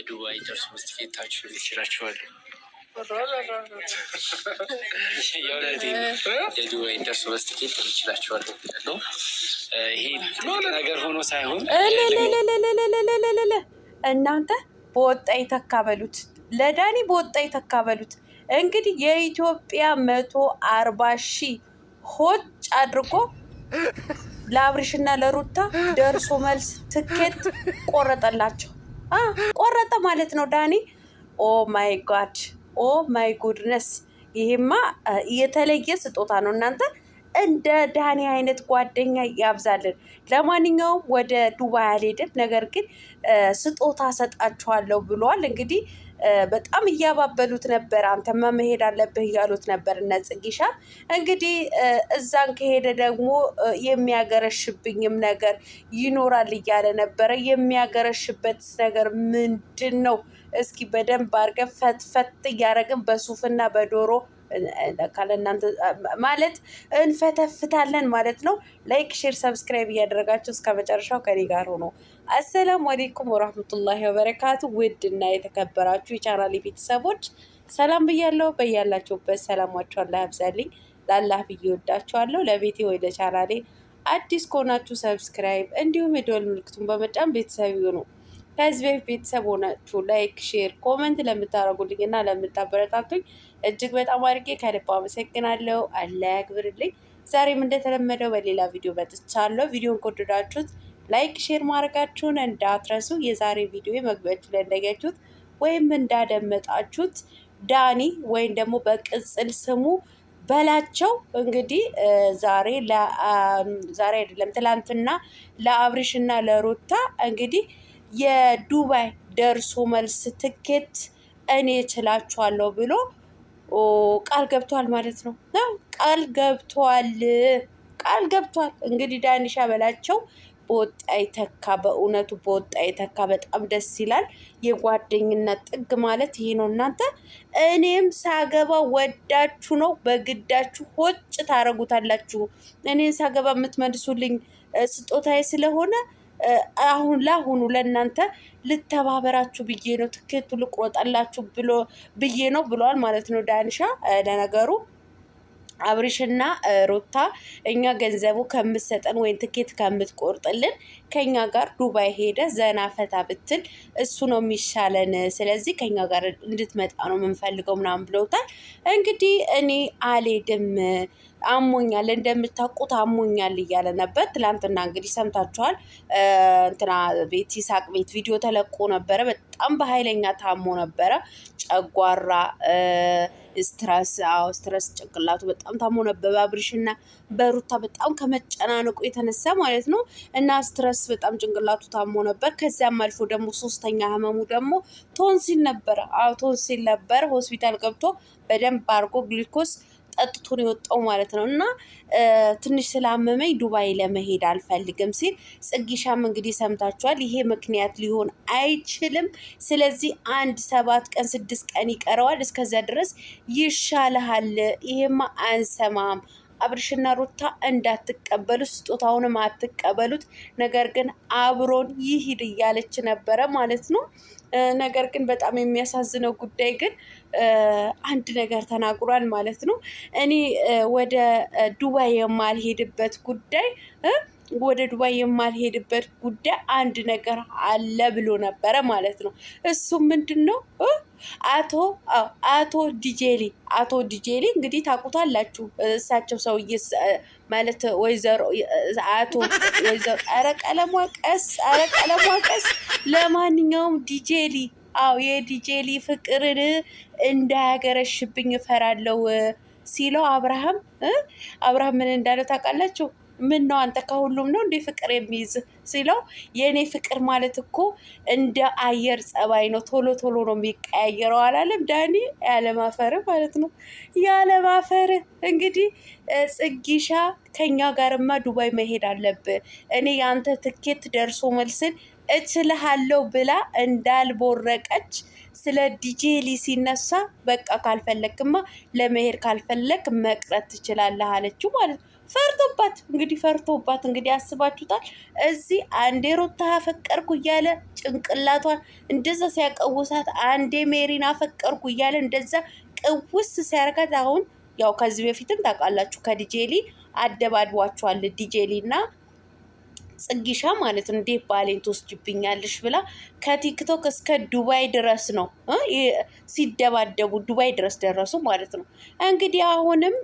የዱባይ ደርሶ መስቲኬታችሁ ይችላችኋል። የዱባይ ደርሶ መስቲኬት ይችላችኋል ነው። ይሄ ነገር ሆኖ ሳይሆን እናንተ በወጣ ይተካበሉት፣ ለዳኒ በወጣ ይተካበሉት። እንግዲህ የኢትዮጵያ 140,000 ሆጭ አድርጎ ለአብሪሽና ለሩታ ደርሶ መልስ ትኬት ቆረጠላቸው። ቆረጠ ማለት ነው ዳኒ። ኦ ማይ ጋድ፣ ኦ ማይ ጉድነስ። ይሄማ የተለየ ስጦታ ነው እናንተ። እንደ ዳኒ አይነት ጓደኛ ያብዛልን። ለማንኛውም ወደ ዱባይ አልሄድም፣ ነገር ግን ስጦታ ሰጣችኋለሁ ብሏል። እንግዲህ በጣም እያባበሉት ነበር። አንተማ መሄድ አለብህ እያሉት ነበር እነ ጽጌሻ። እንግዲህ እዛን ከሄደ ደግሞ የሚያገረሽብኝም ነገር ይኖራል እያለ ነበረ። የሚያገረሽበት ነገር ምንድን ነው? እስኪ በደንብ አድርገን ፈትፈት እያደረግን በሱፍና በዶሮ ካለናንተ ማለት እንፈተፍታለን ማለት ነው። ላይክ፣ ሼር፣ ሰብስክራይብ እያደረጋችሁ እስከ መጨረሻው ከኔ ጋር ሆኖ። አሰላሙ አለይኩም ወራህመቱላሂ ወበረካቱ። ውድ እና የተከበራችሁ የቻናሌ ቤተሰቦች ሰላም ብያለሁ። በያላችሁበት ሰላማችሁ አላህ ያብዛልኝ። ላላህ ብዬ ወዳችኋለሁ። ለቤቴ ወይ ለቻናሌ አዲስ ከሆናችሁ ሰብስክራይብ እንዲሁም የደወል ምልክቱን በመጫን ቤተሰብ ይሁኑ። ከዚህ በፊት ቤተሰብ ሆናችሁ ላይክ፣ ሼር፣ ኮመንት ለምታደርጉልኝ እና ለምታበረታቱኝ እጅግ በጣም አድርጌ ከልብ አመሰግናለሁ። አላህ ያክብርልኝ። ዛሬም እንደተለመደው በሌላ ቪዲዮ መጥቻለሁ። ቪዲዮን ከወደዳችሁት ላይክ፣ ሼር ማድረጋችሁን እንዳትረሱ። የዛሬ ቪዲዮ መግቢያችሁ ላይ እንዳያችሁት ወይም እንዳደመጣችሁት ዳኒ ወይም ደግሞ በቅጽል ስሙ በላቸው እንግዲህ ዛሬ አይደለም ትላንትና ለአብሪሽና ለሩታ እንግዲህ የዱባይ ደርሶ መልስ ትኬት እኔ እችላችኋለሁ ብሎ ቃል ገብቷል ማለት ነው። ቃል ገብቷል። እንግዲህ ዳኒሻ በላቸው በወጣ ይተካ። በእውነቱ በወጣ ይተካ። በጣም ደስ ይላል። የጓደኝነት ጥግ ማለት ይሄ ነው እናንተ። እኔም ሳገባ ወዳችሁ ነው በግዳችሁ ሆጭ ታረጉታላችሁ። እኔን ሳገባ የምትመልሱልኝ ስጦታዬ ስለሆነ አሁን ለአሁኑ ለእናንተ ልተባበራችሁ ብዬ ነው፣ ትኬቱ ልቆረጣላችሁ ብዬ ነው ብሏል ማለት ነው ዳኒሻ። ለነገሩ አብሪሽና ሩታ እኛ ገንዘቡ ከምትሰጠን ወይም ትኬት ከምትቆርጥልን ከኛ ጋር ዱባይ ሄደ ዘና ፈታ ብትል እሱ ነው የሚሻለን። ስለዚህ ከኛ ጋር እንድትመጣ ነው የምንፈልገው ምናምን ብለውታል። እንግዲህ እኔ አልሄድም አሞኛል፣ እንደምታውቁት አሞኛል እያለ ነበር። ትላንትና እንግዲህ ሰምታችኋል። እንትና ቤት ይሳቅ ቤት ቪዲዮ ተለቆ ነበረ። በጣም በኃይለኛ ታሞ ነበረ። ጨጓራ፣ ስትረስ ጭንቅላቱ በጣም ታሞ ነበር። አብሪሽና በሩታ በጣም ከመጨናነቁ የተነሳ ማለት ነው። እና ስትረስ በጣም ጭንቅላቱ ታሞ ነበር። ከዚያም አልፎ ደግሞ ሶስተኛ ህመሙ ደግሞ ቶንሲል ነበረ። ቶንሲል ነበር። ሆስፒታል ገብቶ በደንብ አድርጎ ግሊኮስ ጠጥቶ ነው የወጣው ማለት ነው። እና ትንሽ ስላመመኝ ዱባይ ለመሄድ አልፈልግም ሲል ጽጌሻም እንግዲህ ሰምታችኋል። ይሄ ምክንያት ሊሆን አይችልም። ስለዚህ 7 ቀን 6 ቀን ይቀረዋል። እስከዛ ድረስ ይሻልሃል። ይሄማ አንሰማም። አብሪሽና ሩታ እንዳትቀበሉት፣ ስጦታውንም አትቀበሉት፣ ነገር ግን አብሮን ይሂድ እያለች ነበረ ማለት ነው። ነገር ግን በጣም የሚያሳዝነው ጉዳይ ግን አንድ ነገር ተናግሯል ማለት ነው። እኔ ወደ ዱባይ የማልሄድበት ጉዳይ አንድ ነገር አለ ብሎ ነበረ ማለት ነው። እሱም ምንድን ነው? አቶ ዲጄሊ እንግዲህ ታውቁታላችሁ። እሳቸው ሰውዬ ማለት ወይዘሮ ኧረ ቀለሟ ቀስ ለማንኛውም ዲጄሊ የዲጄሊ ፍቅርን እንዳያገረሽብኝ እፈራለሁ ሲለው አብርሃም ምን እንዳለው ታውቃላችሁ? ምን ነው አንተ ከሁሉም ነው እንደ ፍቅር የሚይዝ ሲለው፣ የኔ ፍቅር ማለት እኮ እንደ አየር ጸባይ ነው፣ ቶሎ ቶሎ ነው የሚቀያየረው አላለም ዳኒ? ያለማፈር ማለት ነው፣ ያለማፈር። እንግዲህ ጽጌሻ ከኛ ጋርማ ዱባይ መሄድ አለብህ፣ እኔ የአንተ ትኬት ደርሶ መልስን እችልሃለሁ ብላ እንዳልቦረቀች ስለ ዲጄሊ ሲነሳ በቃ ካልፈለክማ ለመሄድ ካልፈለክ መቅረት ትችላለህ አለችው ማለት ነው። ፈርቶባት እንግዲህ አስባችሁታል። እዚህ አንዴ ሩታ አፈቀርኩ እያለ ጭንቅላቷን እንደዛ ሲያቀውሳት፣ አንዴ ሜሪን አፈቀርኩ እያለ እንደዛ ቅውስ ሲያርጋት፣ አሁን ያው ከዚህ በፊትም ታውቃላችሁ ከዲጄሊ አደባድቧቸዋል። ዲጄሊ እና ጽጊሻ ማለት ነው። እንዴት ባሌን ትወስጅብኛለሽ ብላ ከቲክቶክ እስከ ዱባይ ድረስ ነው ሲደባደቡ፣ ዱባይ ድረስ ደረሱ ማለት ነው። እንግዲህ አሁንም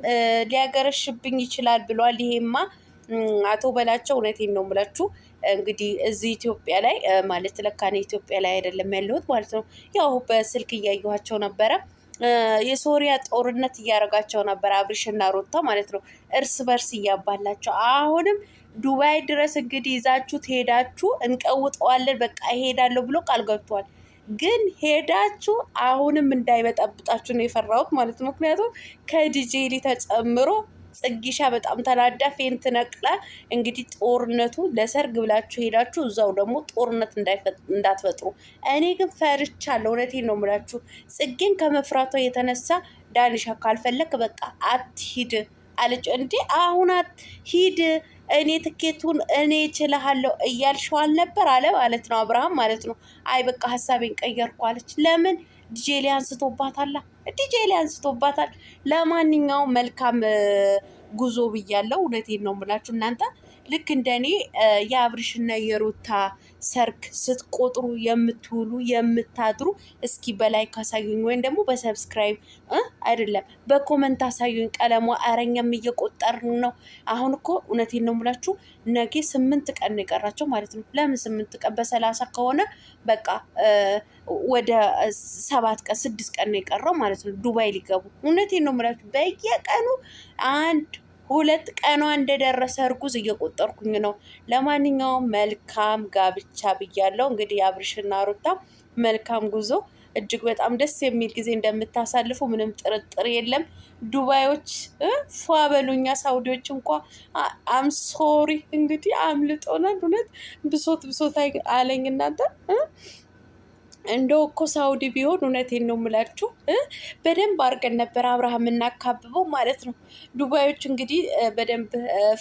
ሊያገረሽብኝ ይችላል ብሏል። ይሄማ አቶ በላቸው እውነቴን ነው የምላችሁ። እንግዲህ እዚህ ኢትዮጵያ ላይ ማለት ለካኔ ኢትዮጵያ ላይ አይደለም ያለሁት ማለት ነው። ያው በስልክ እያየኋቸው ነበረ። የሶሪያ ጦርነት እያደረጋቸው ነበር አብርሽና ሩታ ማለት ነው፣ እርስ በርስ እያባላቸው። አሁንም ዱባይ ድረስ እንግዲህ ይዛችሁ ሄዳችሁ እንቀውጠዋለን በቃ ይሄዳለሁ ብሎ ቃል ገብቷል። ግን ሄዳችሁ አሁንም እንዳይበጠብጣችሁ ነው የፈራሁት ማለት ነው። ምክንያቱም ከዲጄሊ ተጨምሮ ጽጊሻ በጣም ተናዳ ፌንት ነቅላ እንግዲህ ጦርነቱ ለሰርግ ብላችሁ ሄዳችሁ እዛው ደግሞ ጦርነት እንዳትፈጥሩ። እኔ ግን ፈርቻለሁ። እውነቴን ነው የምላችሁ። ጽጌን ከመፍራቷ የተነሳ ዳንሻ ካልፈለክ በቃ አትሂድ አለች። እንዴ አሁን ሂድ፣ እኔ ትኬቱን እኔ እችልሃለሁ እያልሽው አልነበር አለ ማለት ነው አብርሃም ማለት ነው። አይ በቃ ሀሳቤን ቀየርኩ አለች። ለምን? ዲጄሊ አንስቶባታል። ዲጄሊ አንስቶባታል። ለማንኛውም መልካም ጉዞ ብያለሁ። እውነቴን ነው የምላችሁ እናንተ ልክ እንደኔ የአብርሽና የሩታ ሰርግ ስትቆጥሩ የምትውሉ የምታድሩ እስኪ በላይ ካሳዩኝ ወይም ደግሞ በሰብስክራይብ አይደለም በኮመንት አሳዩኝ። ቀለሟ አረኛም እየቆጠርን ነው። አሁን እኮ እውነቴን ነው የምላችሁ ነገ 8 ቀን ነው የቀራቸው ማለት ነው። ለምን 8 ቀን? በ30 ከሆነ በቃ ወደ 7 ቀን 6 ቀን ነው የቀረው ማለት ነው ዱባይ ሊገቡ። እውነቴን ነው የምላችሁ በየቀኑ 1-2 ቀኗ እንደደረሰ እርጉዝ እየቆጠርኩኝ ነው። ለማንኛውም መልካም ጋብቻ ብያለሁ። እንግዲህ አብርሽና ሩታ መልካም ጉዞ፣ እጅግ በጣም ደስ የሚል ጊዜ እንደምታሳልፉ ምንም ጥርጥር የለም። ዱባዮች ፏ በሉኛ፣ ሳውዲዎች እንኳ አምሶሪ እንግዲህ አምልጦናል። እውነት ብሶት አለኝ እናንተ እንደው እኮ ሳውዲ ቢሆን እውነቴን ነው የምላችሁ በደንብ አድርገን ነበር አብርሃም እናካብበው ማለት ነው። ዱባዮች እንግዲህ በደንብ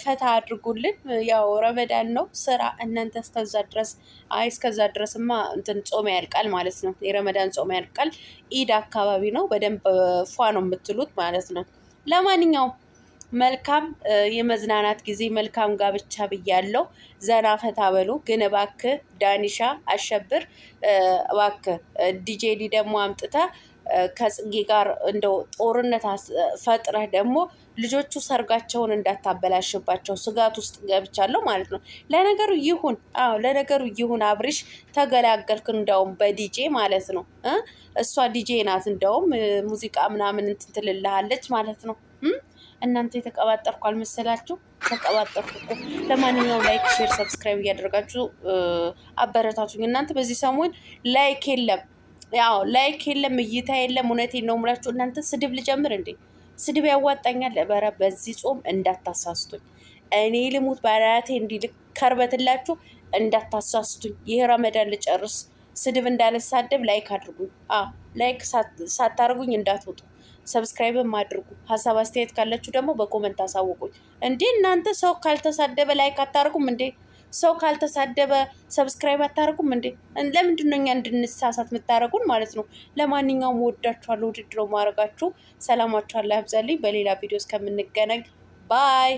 ፈታ አድርጉልን። ያው ረመዳን ነው ስራ እናንተ እስከዛ ድረስ እስከዛ ድረስማ እንትን ጾም ያልቃል ማለት ነው። የረመዳን ጾም ያልቃል። ኢድ አካባቢ ነው። በደንብ ፏ ነው የምትሉት ማለት ነው። ለማንኛውም መልካም የመዝናናት ጊዜ፣ መልካም ጋብቻ ብያለሁ። ዘና ፈታ በሉ። ግን እባክህ ዳኒሻ አሸብር እባክህ ዲጄሊ ደግሞ አምጥተህ ከጽጌ ጋር እንደው ጦርነት ፈጥረህ ደግሞ ልጆቹ ሰርጋቸውን እንዳታበላሽባቸው ስጋት ውስጥ ገብቻለሁ ማለት ነው። ለነገሩ ይሁን አብርሽ ተገላገልክ፣ እንዳውም በዲጄ ማለት ነው። እሷ ዲጄ ናት፣ እንዳውም ሙዚቃ ምናምን እንትን ትልልሃለች ማለት ነው። እናንተ የተቀባጠርኩ አልመሰላችሁ? ተቀባጠርኩ እኮ። ለማንኛውም ላይክ፣ ሼር፣ ሰብስክራይብ እያደረጋችሁ አበረታቱኝ። እናንተ በዚህ ሰሞን ላይክ የለም፣ ያው ላይክ የለም፣ እይታ የለም። እውነቴን ነው የምላችሁ። እናንተ ስድብ ልጀምር እንዴ? ስድብ ያዋጣኛል? ኧረ በዚህ ጾም እንዳታሳስቱኝ። እኔ ልሙት ባራቴ እንዲልከርበትላችሁ እንዳታሳስቱኝ። ይሄ ረመዳን ልጨርስ ስድብ እንዳልሳደብ ላይክ አድርጉኝ። ላይክ ሳታርጉኝ እንዳትወጡ። ሰብስክራይብም አድርጉ። ሀሳብ አስተያየት ካላችሁ ደግሞ በኮመንት አሳውቁኝ። እንዴ እናንተ ሰው ካልተሳደበ ላይክ አታርጉም እንዴ? ሰው ካልተሳደበ ሰብስክራይብ አታርጉም እንዴ? ለምንድን ነው እኛ እንድንሳሳት የምታደርጉን ማለት ነው? ለማንኛውም ወዳችኋለሁ። ውድድሮ ማድረጋችሁ ሰላማችሁ አላህ ያብዛልኝ። በሌላ ቪዲዮ እስከምንገናኝ ባይ